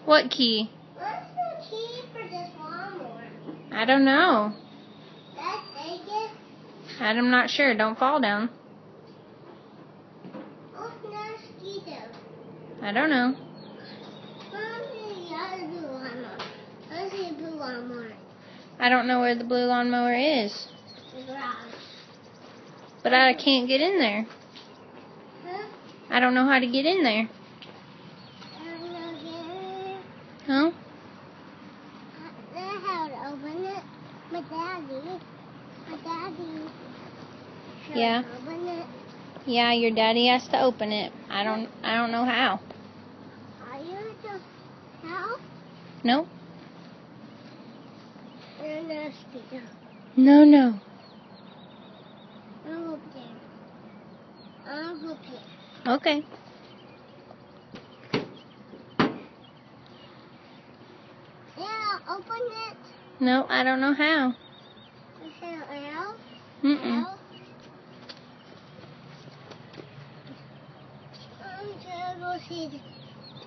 What key? What's the key for this lawnmower? I don't know. Dad, take it? I'm not sure. Don't fall down. Oh, no mosquito. I don't know. Let's see the blue lawnmower. I don't know where the blue lawnmower is. The garage. But I can't get in there. Huh? I don't know how to get in there. Huh? I know how to open it. My daddy Yeah. open it. Yeah, your daddy has to open it. I don't know how. Are you the how? No. No mosquito. No, no. I'll go there. I'll go here. Okay. Yeah, open it. No, I don't know how. L. Mm-mm. L. I'm gonna go see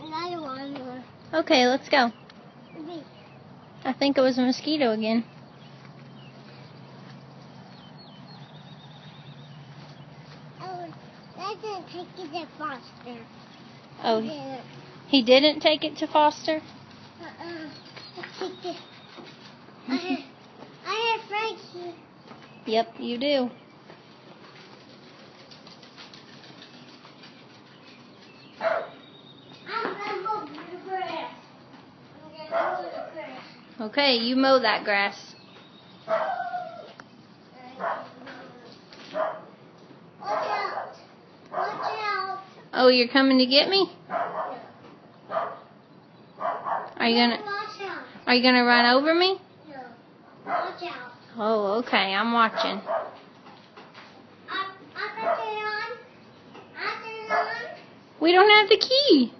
another lawnmower. Okay, let's go. Wait. I think it was a mosquito again. Oh, that didn't take it to Foster. Oh, Yeah. he didn't take it to Foster? Take it. I have Frankie. Yep, you do. I'm gonna mow the grass. Okay, you mow that grass. Watch out. Watch out. Oh, you're coming to get me? Are you Watch out. gonna run over me? No. Watch out. Oh, okay, I'm watching. I'll turn it on. I'll turn it on. We don't have the key.